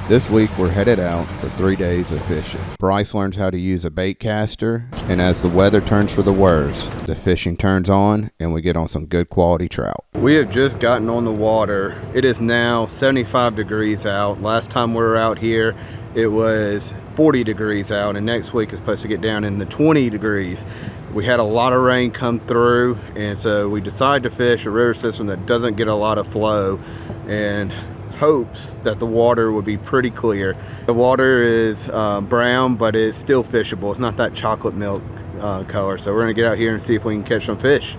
This week we're headed out for 3 days of fishing. Bryce learns how to use a bait caster, and as the weather turns for the worse, the fishing turns on and we get on some good quality trout. We have just gotten on the water. It is now 75 degrees out. Last time we were out here, it was 40 degrees out, and next week is supposed to get down in the 20 degrees. We had a lot of rain come through, and so we decided to fish a river system that doesn't get a lot of flow, and hopes that the water would be pretty clear. The water is brown, but it's still fishable. It's not that chocolate milk color. So we're gonna get out here and see if we can catch some fish.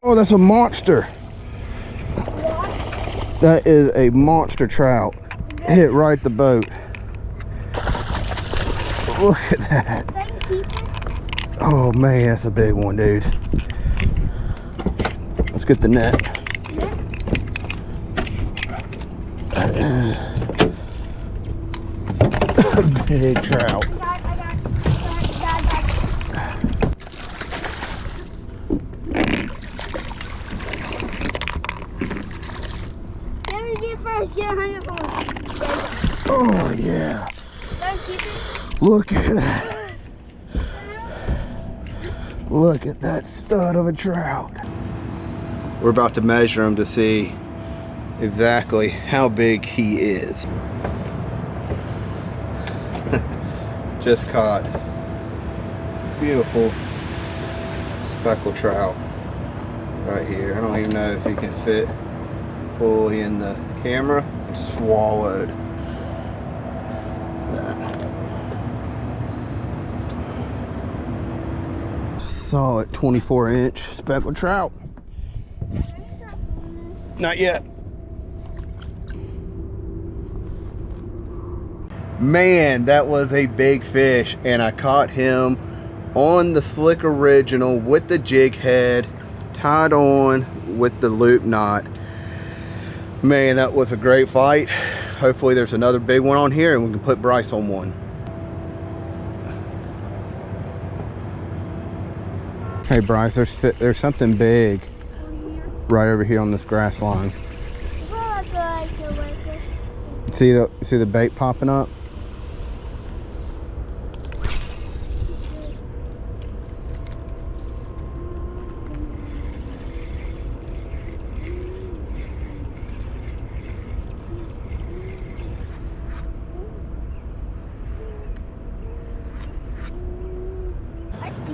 Oh, that's a monster. That is a monster trout. Hit right the boat. Look at that. Oh man, that's a big one, dude. Let's get the net. That is a big trout. Oh yeah. Look at that. Look at that stud of a trout. We're about to measure him to see exactly how big he is. Just caught. Beautiful speckled trout right here. I don't even know if he can fit fully in the camera. Swallowed that. Solid 24-inch speckled trout. Not yet. Man, that was a big fish, and I caught him on the Slick Original with the jig head tied on with the loop knot. Man, that was a great fight. Hopefully there's another big one on here and we can put Bryce on one. Hey Bryce, there's something big right over here on this grass line. See the bait popping up?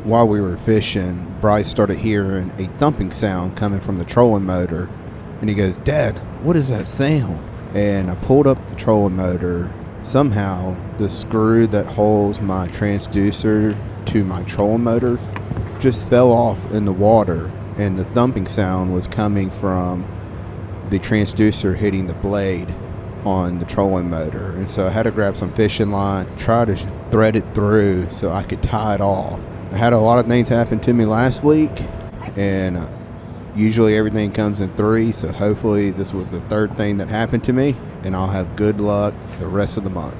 While we were fishing, Bryce started hearing a thumping sound coming from the trolling motor, and he goes, "Dad, what is that sound?" And I pulled up the trolling motor. Somehow the screw that holds my transducer to my trolling motor just fell off in the water, and the thumping sound was coming from the transducer hitting the blade on the trolling motor. And so I had to grab some fishing line, try to thread it through so I could tie it off. I had a lot of things happen to me last week, and usually everything comes in 3, so hopefully this was the 3rd thing that happened to me, and I'll have good luck the rest of the month.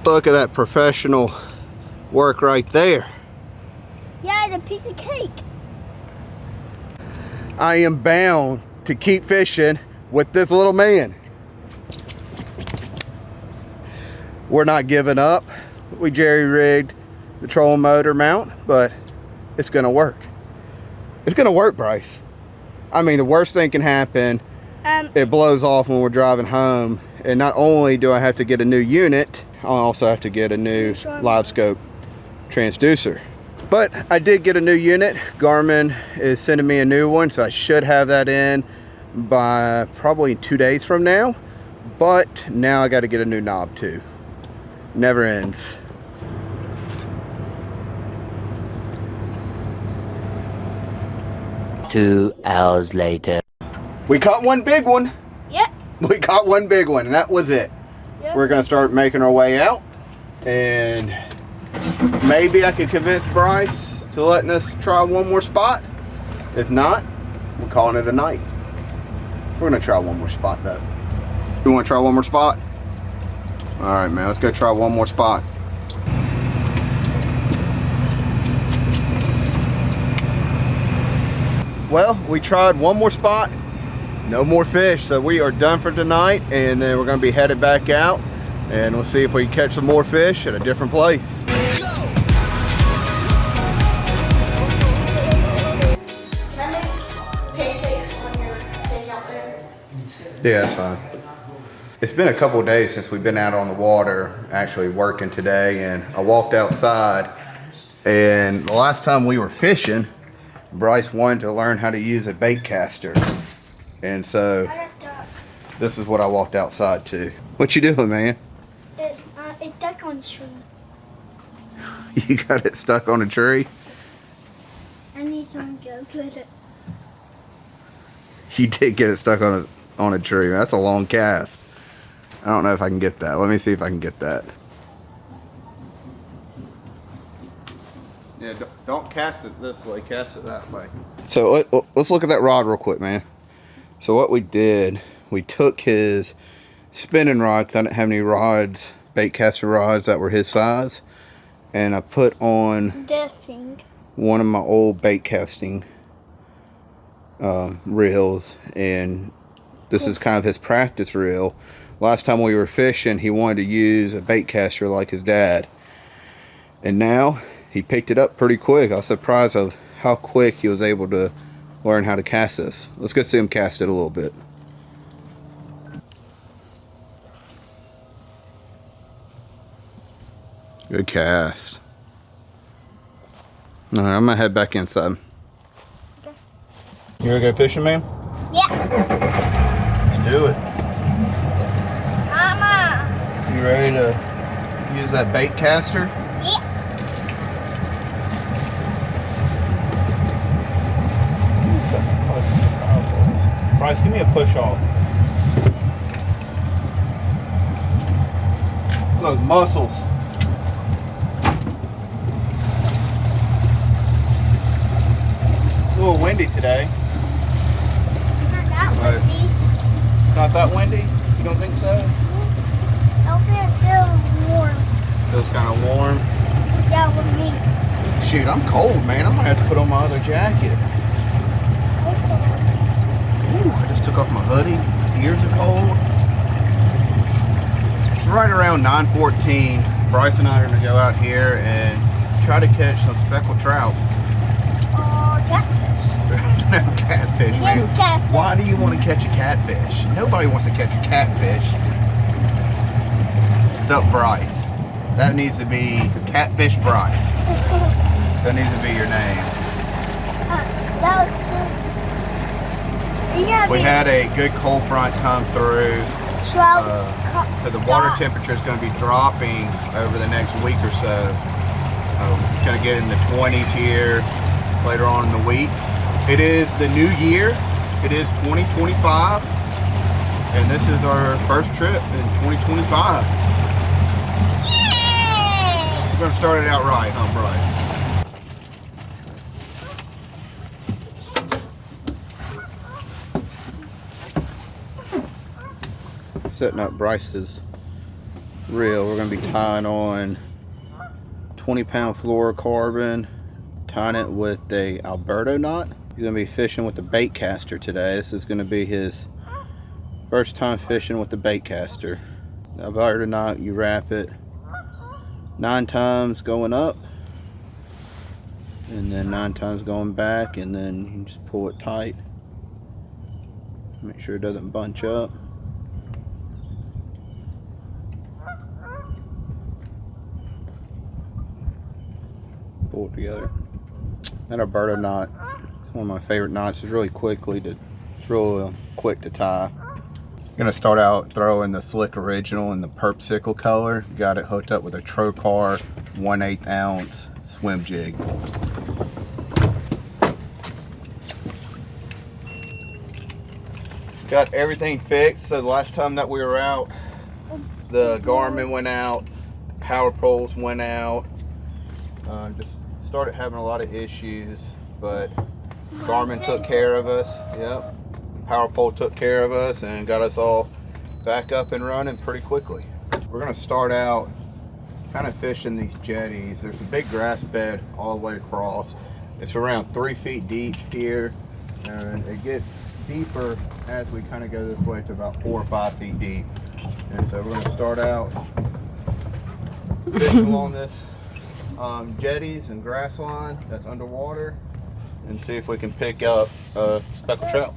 Look at that professional work right there. Yeah, it's a piece of cake. I am bound to keep fishing with this little man. We're not giving up. We jerry-rigged the trolling motor mount, but it's gonna work. It's gonna work, Bryce. I mean, the worst thing can happen, it blows off when we're driving home, and not only do I have to get a new unit, I'll also have to get a new live scope transducer. But I did get a new unit. Garmin is sending me a new one, so I should have that in by probably 2 days from now. But now I got to get a new knob too. Never ends. Two hours later. We caught one big one. Yep. We caught one big one, and that was it. Yep. We're gonna start making our way out, and maybe I could convince Bryce to letting us try one more spot. If not, we're calling it a night. We're gonna try one more spot though. You wanna try one more spot? All right, man, let's go try one more spot. Well, we tried one more spot, no more fish, so we are done for tonight, and then we're gonna be headed back out, and we'll see if we can catch some more fish at a different place. Can I make pancakes on your thing out there? Yeah, that's fine. It's been a couple of days since we've been out on the water, actually working today, and I walked outside, and the last time we were fishing, Bryce wanted to learn how to use a bait caster, and so this is what I walked outside to. What you doing, man? It's stuck on tree. You got it stuck on a tree? I need some go with it. You did get it stuck on a tree. That's a long cast. I don't know if I can get that. Let me see if I can get that. Yeah, don't cast it this way. Cast it that way. So let's look at that rod real quick, man. So what we did, we took his spinning rod, because I didn't have any rods, bait caster rods that were his size, and I put on one of my old bait casting reels, and this is kind of his practice reel. Last time we were fishing, he wanted to use a bait caster like his dad, and now he picked it up pretty quick. I was surprised of how quick he was able to learn how to cast this. Let's go see him cast it a little bit. Good cast. All right, I'm gonna head back inside. Okay. You ready to go fishing, man? Yeah. Let's do it. Mama. You ready to use that bait caster? Yeah. Bryce, give me a push off. Those muscles. A little windy today. Not that Right. windy. It's not that windy? You don't think so? I feel it feels warm. Feels kind of warm. Yeah, with me. Shoot, I'm cold, man. I'm gonna have to put on my other jacket. Ooh, I just took off my hoodie. Ears are cold. It's right around 9:14. Bryce and I are gonna go out here and try to catch some speckled trout. Oh, catfish. No catfish, man. Yes, catfish. Why do you want to catch a catfish? Nobody wants to catch a catfish. Except Bryce. That needs to be Catfish Bryce. That needs to be your name. That was so... We had a good cold front come through, so the water temperature is going to be dropping over the next week or so. It's going to get in the 20s here later on in the week. It is the new year. It is 2025, and this is our first trip in 2025. We're going to start it out right, huh, Bryce? Setting up Bryce's reel. We're going to be tying on 20-pound fluorocarbon, tying it with a Alberto knot. He's going to be fishing with the bait caster today. This is going to be his first time fishing with the bait caster. The Alberto knot, you wrap it 9 times going up, and then 9 times going back, and then you just pull it tight. Make sure it doesn't bunch up. Pull it together. That Alberto knot, it's one of my favorite knots. It's really quick to tie. I'm gonna start out throwing the Slick Original in the Perp Sickle color. Got it hooked up with a Trocar 1/8 ounce swim jig. Got everything fixed. So the last time that we were out, the Garmin went out, the power poles went out. Just started having a lot of issues, but Garmin took care of us. Yep. Power pole took care of us and got us all back up and running pretty quickly. We're gonna start out kind of fishing these jetties. There's a big grass bed all the way across. It's around 3 feet deep here, and it gets deeper as we kind of go this way to about 4 or 5 feet deep. And so we're gonna start out fishing along this jetties and grass line that's underwater and see if we can pick up a speckled trout.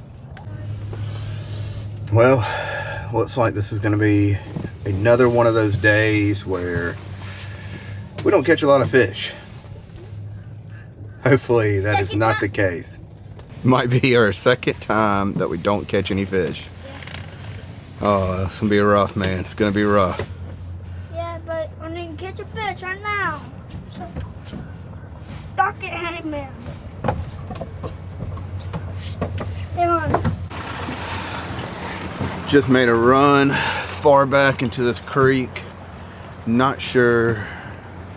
Well, looks like this is going to be another one of those days where we don't catch a lot of fish. Hopefully that is not the case. Might be our second time that we don't catch any fish. Oh, it's going to be rough, man. It's going to be rough. Yeah, but I need to catch a fish right now. So, stuck it, honey, man. Come on. Just made a run far back into this creek. Not sure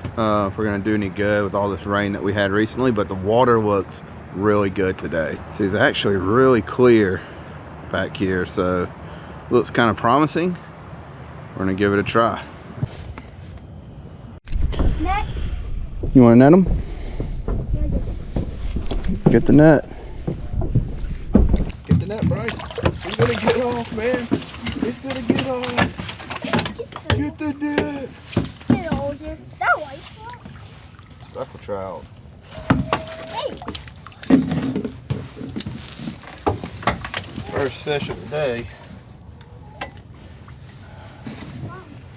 if we're gonna do any good with all this rain that we had recently, but the water looks really good today. See, it's actually really clear back here, so looks kind of promising. We're gonna give it a try. Net? You wanna net them? Get the net. Get the net, Bryce. It's gonna get off, man. It's gonna get off. Get the net. Get older. That white one. Speckled trout. Hey. First fish of the day.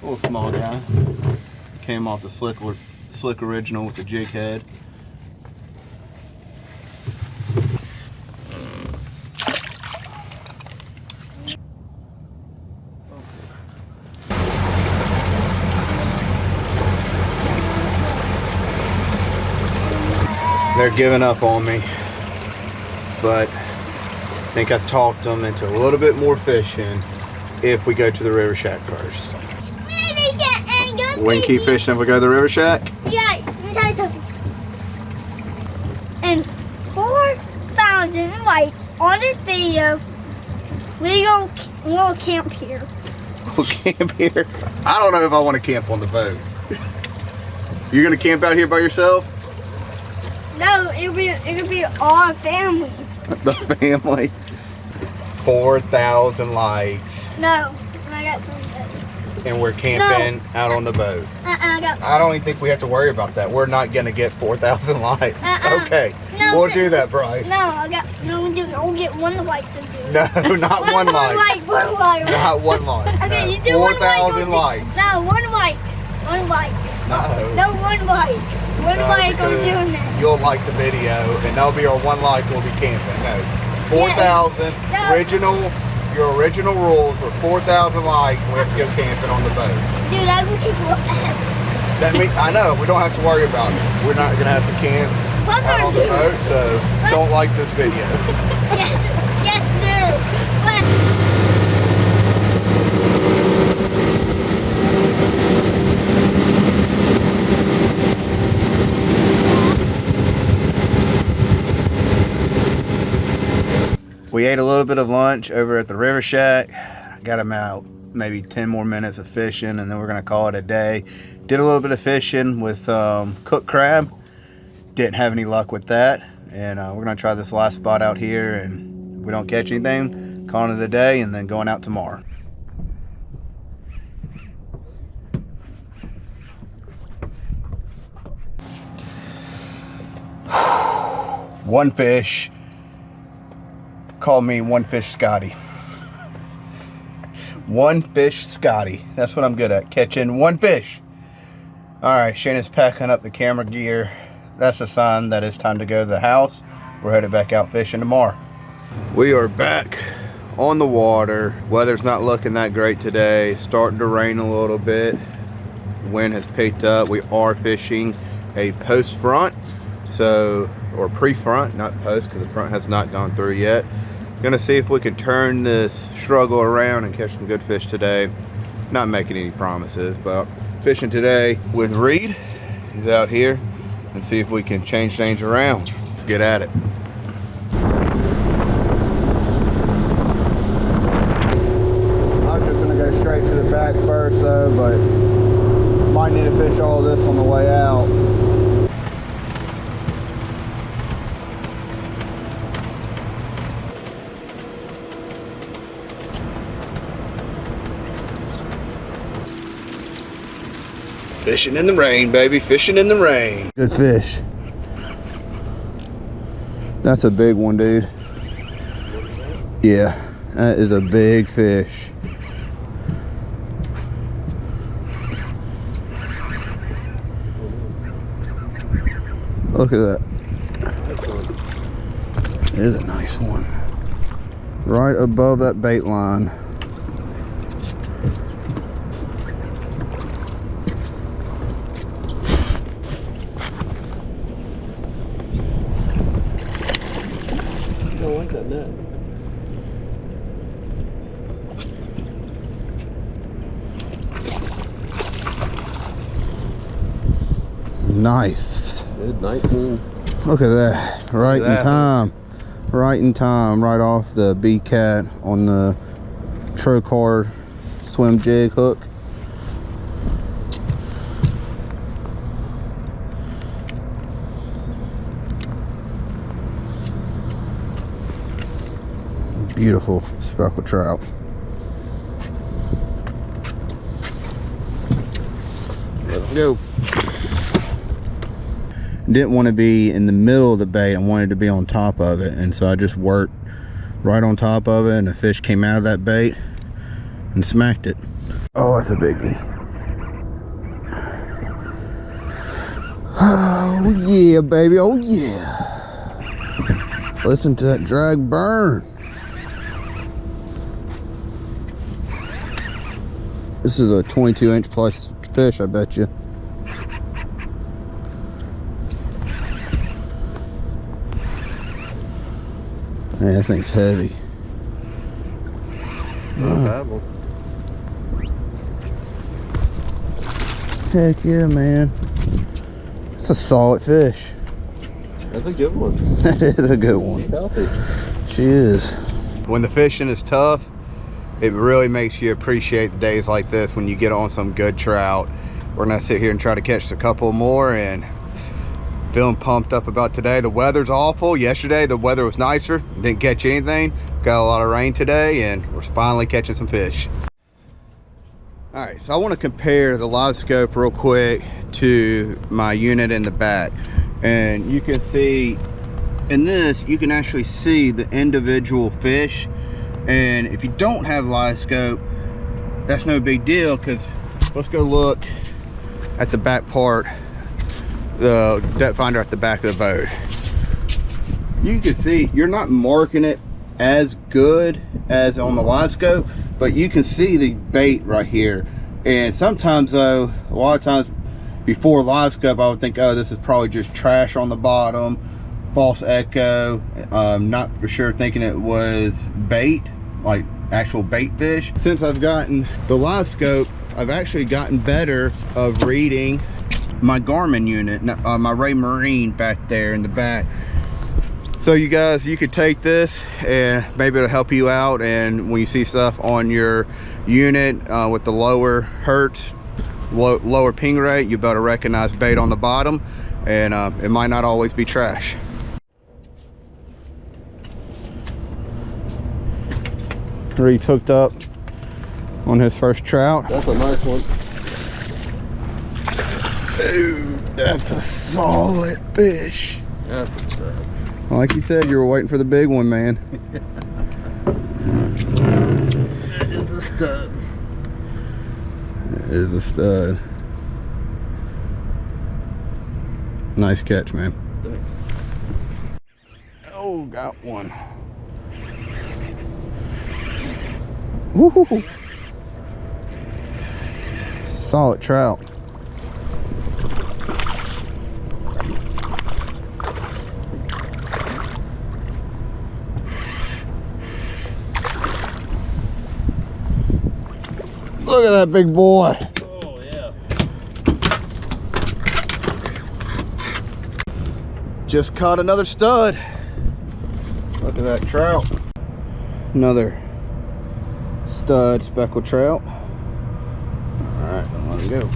Little small guy. Came off the slick original with the jig head. They're giving up on me, but I think I've talked them into a little bit more fishing if we go to the river shack first. We can keep fishing if we go to the river shack? Yes, let me tell you something. And 4,000 likes on this video, we'll camp here. We'll camp here? I don't know if I want to camp on the boat. You're gonna camp out here by yourself? No, it'll be our family. The family? 4,000 likes. No, I got something. And we're camping out on the boat. I don't even think we have to worry about that. We're not gonna get 4,000 likes. Okay, no, we'll do that, Bryce. No, we'll get one like to do. No, not one like. One like. Not one like. Okay, No. you do 4,000 likes. No, one like. One like. No, one like. One like on doing that. You'll like the video, and that'll be our one like. We'll be camping. No, 4,000 original. Your original rules are 4,000 likes, and we have to go camping on the boat. Dude, I will keep That means I know we don't have to worry about it. We're not gonna have to camp out on the boat, so don't like this video. Yes, no. We ate a little bit of lunch over at the river shack. Got them out maybe 10 more minutes of fishing, and then we're gonna call it a day. Did a little bit of fishing with cooked crab. Didn't have any luck with that, and we're gonna try this last spot out here, and if we don't catch anything, calling it a day, and then going out tomorrow. One fish. Call me One Fish Scotty. One Fish Scotty. That's what I'm good at, catching one fish. All right, Shayna's packing up the camera gear. That's a sign that it's time to go to the house. We're headed back out fishing tomorrow. We are back on the water. Weather's not looking that great today. It's starting to rain a little bit. Wind has picked up. We are fishing a post front, or pre-front, not post, because the front has not gone through yet. Gonna see if we can turn this struggle around and catch some good fish today. Not making any promises, but fishing today with Reed. He's out here, and see if we can change things around. Let's get at it. Fishing in the rain, baby. Fishing in the rain. Good fish. That's a big one, dude. Yeah, that is a big fish. Look at that. It is a nice one. Right above that bait line. I don't like that net. Nice. Good 19. Look at that. Right in time. Right in time. Right off the B-Cat on the Trocar swim jig hook. Beautiful speckled trout. Let's go. Didn't want to be in the middle of the bait. I wanted to be on top of it, and so I just worked right on top of it, and the fish came out of that bait and smacked it. Oh, that's a biggie. Oh yeah, baby. Oh yeah. Listen to that drag burn. This is a 22-inch plus fish, I bet you. Man, that thing's heavy. Not a bad one. Heck yeah, man. It's a solid fish. That's a good one. That is a good one. She's healthy. She is. When the fishing is tough, it really makes you appreciate the days like this when you get on some good trout. We're gonna sit here and try to catch a couple more, and feeling pumped up about today. The weather's awful. Yesterday the weather was nicer, didn't catch anything. Got a lot of rain today, and we're finally catching some fish. All right, so I want to compare the live scope real quick to my unit in the back, and you can see in this you can actually see the individual fish. And if you don't have live scope, that's no big deal, because let's go look at the back part, the depth finder at the back of the boat. You can see you're not marking it as good as on the live scope, but you can see the bait right here. And sometimes though, a lot of times before live scope, I would think, oh, this is probably just trash on the bottom, false echo, not for sure thinking it was bait, like actual bait fish. Since I've gotten the live scope, I've actually gotten better of reading my Garmin unit, my Ray Marine back there in the back. So you guys, you could take this and maybe it'll help you out, and when you see stuff on your unit with the lower hertz, lower ping rate, you better recognize bait on the bottom, and it might not always be trash. Reed's hooked up on his first trout. That's a nice one. Dude, that's a solid fish. That's a stud. Like you said, you were waiting for the big one, man. That is a stud. It is a stud. Nice catch, man. Thanks. Oh, got one. Woo-hoo-hoo. Solid trout. Look at that big boy. Oh, yeah. Just caught another stud. Look at that trout. Another stud speckled trout. Alright, let him go.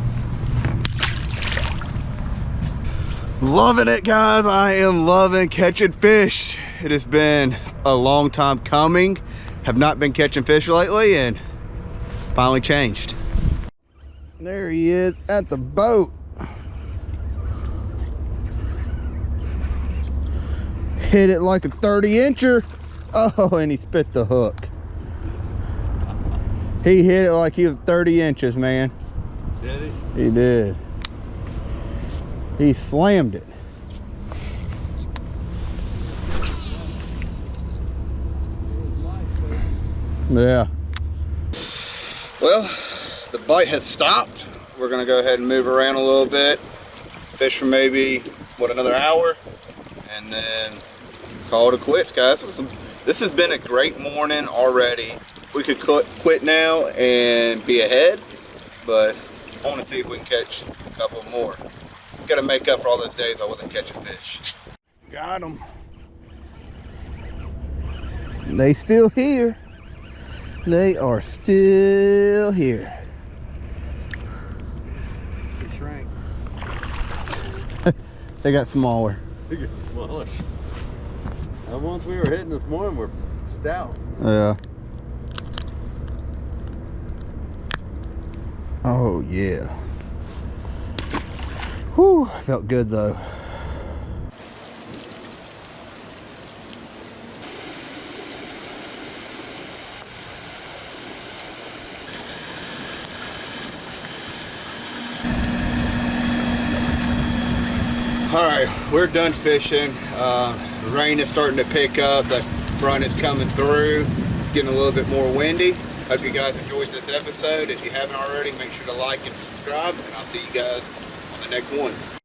Loving it, guys. I am loving catching fish. It has been a long time coming. Have not been catching fish lately, and finally changed. There he is at the boat. Hit it like a 30-incher. Oh, and he spit the hook. He hit it like he was 30 inches, man. Did he? He did. He slammed it. Yeah. Well, the bite has stopped. We're gonna go ahead and move around a little bit. Fish for maybe, what, another hour? And then call it quits, guys. This has been a great morning already. We could quit now and be ahead, but I want to see if we can catch a couple more. Got to make up for all those days I wasn't catching fish. Got them. They still here. They are still here. They shrank. They got smaller. They get smaller. The ones we were hitting this morning were stout. Yeah. Oh yeah. Whew, felt good though. All right, we're done fishing. The rain is starting to pick up. The front is coming through. It's getting a little bit more windy. Hope you guys enjoyed this episode. If you haven't already, make sure to like and subscribe, and I'll see you guys on the next one.